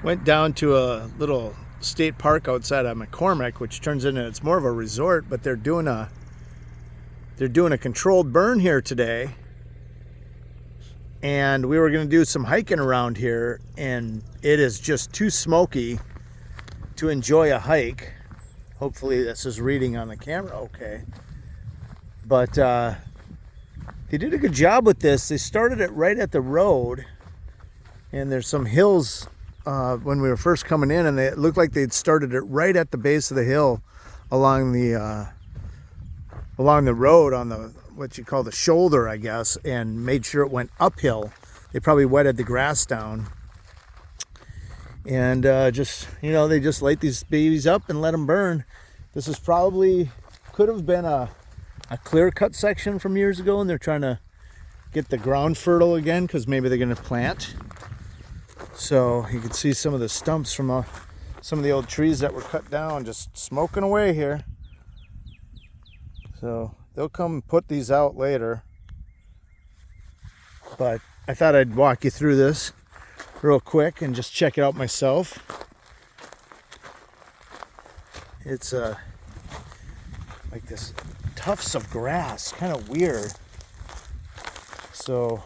Went down to a little state park outside of McCormick, which turns into, it's more of a resort, but they're doing a controlled burn here today. And we were going to do some hiking around here, and it is just too smoky to enjoy a hike. Hopefully this is reading on the camera okay. But they did a good job with this. They started it right at the road, and there's some hills when we were first coming in, and it looked like they'd started it right at the base of the hill along the road on the what you call the shoulder, I guess, and made sure it went uphill. They probably wetted the grass down, and just, you know, they just light these babies up and let them burn. This is probably, could have been a clear cut section from years ago, and they're trying to get the ground fertile again because maybe they're going to plant. So you can see some of the stumps from some of the old trees that were cut down just smoking away here. So they'll come put these out later. But I thought I'd walk you through this real quick and just check it out myself. It's like this tufts of grass, kind of weird. So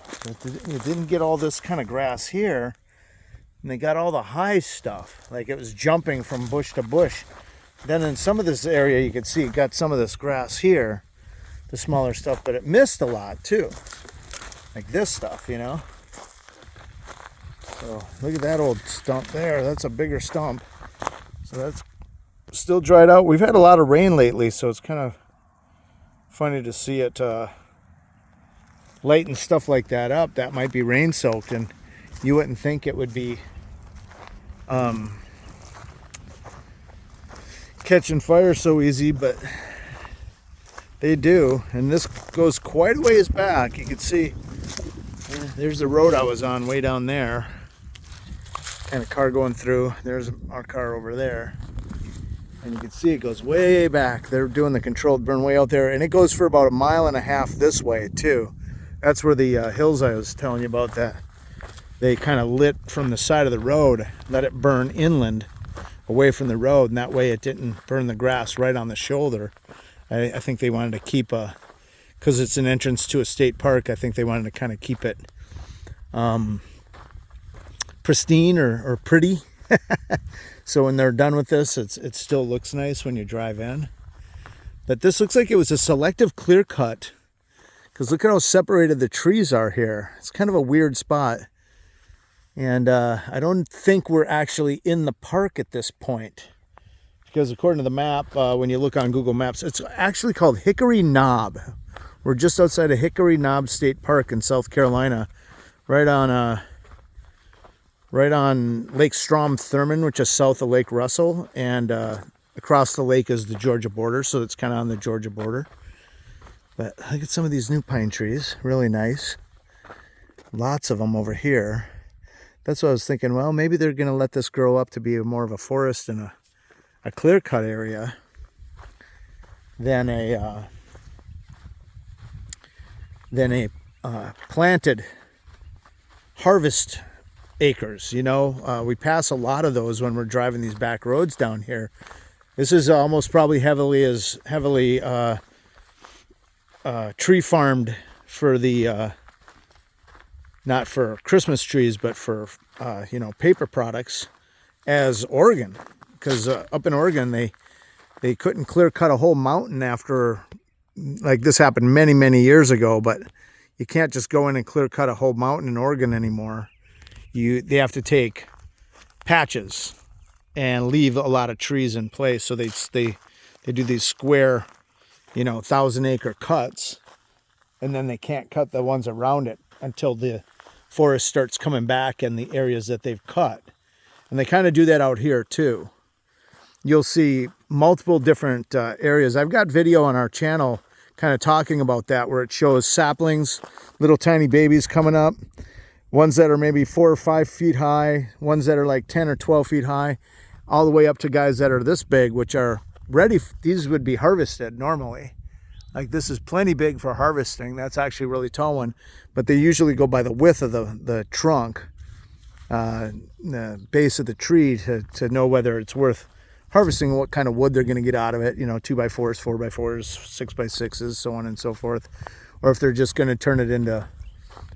you didn't get all this kind of grass here, and they got all the high stuff, like it was jumping from bush to bush. Then in some of this area you can see it got some of this grass here, the smaller stuff, but it missed a lot too, like this stuff, you know. So look at that old stump there. That's a bigger stump. So that's still dried out. We've had a lot of rain lately, so it's kind of funny to see it lighten stuff like that up. That might be rain soaked, and you wouldn't think it would be catching fire so easy, but they do. And this goes quite a ways back. You can see there's the road I was on way down there, and a car going through. There's our car over there, and you can see it goes way back. They're doing the controlled burn way out there, and it goes for about 1.5 miles this way too. That's where the hills I was telling you about, that they kind of lit from the side of the road, let it burn inland away from the road, and that way it didn't burn the grass right on the shoulder. I think they wanted to keep because it's an entrance to a state park, I think they wanted to kind of keep it pristine or pretty. So when they're done with this, it still looks nice when you drive in. But this looks like it was a selective clear cut, because look at how separated the trees are here. It's kind of a weird spot. And I don't think we're actually in the park at this point, because according to the map, when you look on Google Maps, it's actually called Hickory Knob. We're just outside of Hickory Knob State Park in South Carolina, right on Lake Strom-Thurmond, which is south of Lake Russell, and across the lake is the Georgia border, so it's kind of on the Georgia border. But look at some of these new pine trees, really nice. Lots of them over here. That's what I was thinking, well, maybe they're going to let this grow up to be more of a forest and a clear-cut area than a planted harvest acres. You know, we pass a lot of those when we're driving these back roads down here. This is almost probably heavily tree farmed for the not for Christmas trees, but for you know, paper products, as Oregon, because up in Oregon they couldn't clear cut a whole mountain after, like, this happened many years ago, but you can't just go in and clear cut a whole mountain in Oregon anymore. They have to take patches and leave a lot of trees in place. So they do these square, you know, 1,000-acre cuts, and then they can't cut the ones around it until the forest starts coming back in the areas that they've cut. And they kind of do that out here too. You'll see multiple different areas. I've got video on our channel kind of talking about that, where it shows saplings, little tiny babies coming up, ones that are maybe 4 or 5 feet high, ones that are like 10 or 12 feet high, all the way up to guys that are this big, which are ready. These would be harvested normally. Like, this is plenty big for harvesting. That's actually a really tall one, but they usually go by the width of the trunk. the base of the tree to know whether it's worth harvesting, what kind of wood they're going to get out of it, 2x4s, 4x4s, 6x6s, so on and so forth, or if they're just going to turn it into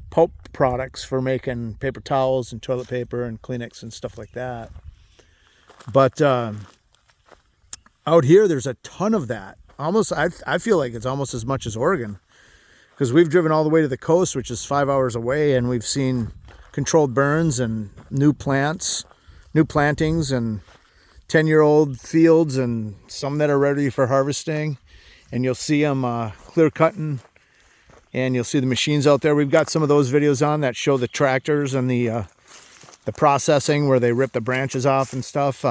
pulp products for making paper towels and toilet paper and Kleenex and stuff like that. But out here there's a ton of that. Almost, I feel like it's almost as much as Oregon, because we've driven all the way to the coast, which is 5 hours away, and we've seen controlled burns and new plantings and 10-year-old fields and some that are ready for harvesting. And you'll see them clear cutting, and you'll see the machines out there. We've got some of those videos on that show the tractors and the processing where they rip the branches off and stuff.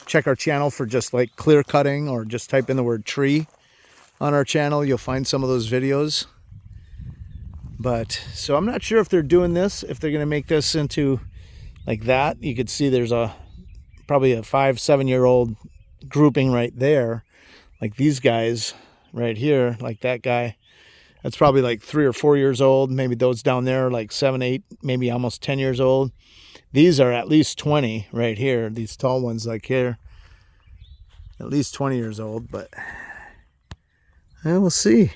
Check our channel for just like clear cutting, or just type in the word tree on our channel. You'll find some of those videos. But so I'm not sure if they're doing this, if they're going to make this into like that. You could see there's probably a 5-7-year-old grouping right there, like these guys right here, like that guy. That's probably like 3 or 4 years old. Maybe those down there like 7, 8, maybe almost 10 years old. These are at least 20 right here. These tall ones like here, at least 20 years old. But we'll see.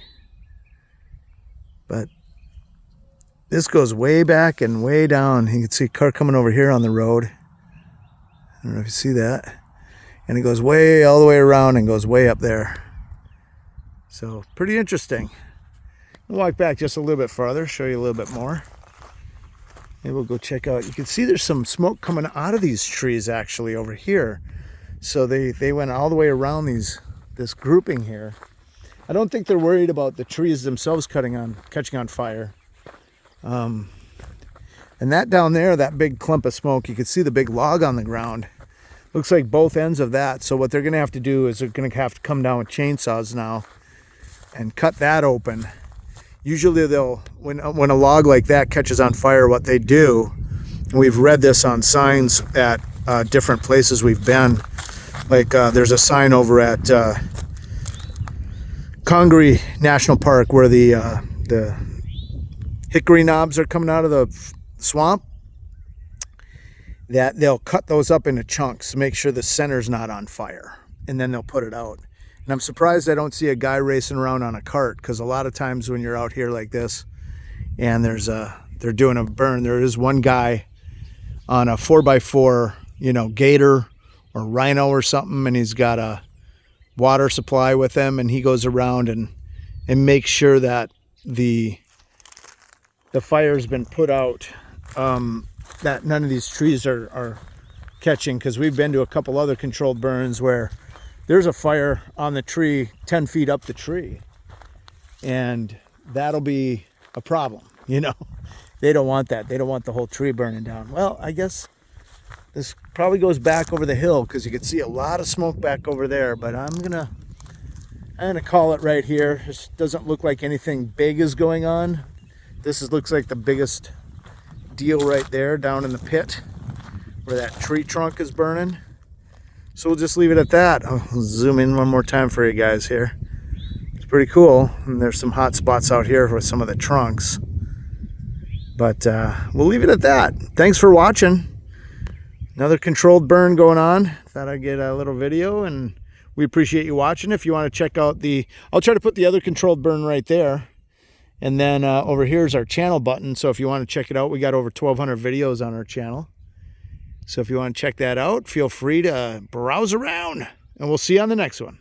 But this goes way back and way down. You can see a car coming over here on the road. I don't know if you see that. And it goes way all the way around and goes way up there. So pretty interesting. We'll walk back just a little bit farther, show you a little bit more. Maybe we'll go check out. You can see there's some smoke coming out of these trees actually over here. So they went all the way around this grouping here. I don't think they're worried about the trees themselves catching on fire. And that down there, that big clump of smoke, you can see the big log on the ground. Looks like both ends of that. So what they're going to have to do is they're going to have to come down with chainsaws now and cut that open. Usually when a log like that catches on fire, what they do, and we've read this on signs at different places we've been, like there's a sign over at Congaree National Park where the hickory knobs are coming out of the swamp, that they'll cut those up into chunks to make sure the center's not on fire, and then they'll put it out. And I'm surprised I don't see a guy racing around on a cart, because a lot of times when you're out here like this and they're doing a burn, there is one guy on a 4x4, gator or rhino or something, and he's got a water supply with him, and he goes around and makes sure that the fire's been put out, that none of these trees are catching, because we've been to a couple other controlled burns where there's a fire on the tree 10 feet up the tree, and that'll be a problem. They don't want that. They don't want the whole tree burning down. Well, I guess this probably goes back over the hill, because you can see a lot of smoke back over there, but I'm gonna call it right here. This doesn't look like anything big is going on. Looks like the biggest deal right there down in the pit where that tree trunk is burning. So we'll just leave it at that. I'll zoom in one more time for you guys here. It's pretty cool. And there's some hot spots out here with some of the trunks. But we'll leave it at that. Thanks for watching. Another controlled burn going on. Thought I'd get a little video, and we appreciate you watching. If you want to check out I'll try to put the other controlled burn right there. And then over here is our channel button. So if you want to check it out, we got over 1,200 videos on our channel. So if you want to check that out, feel free to browse around, and we'll see you on the next one.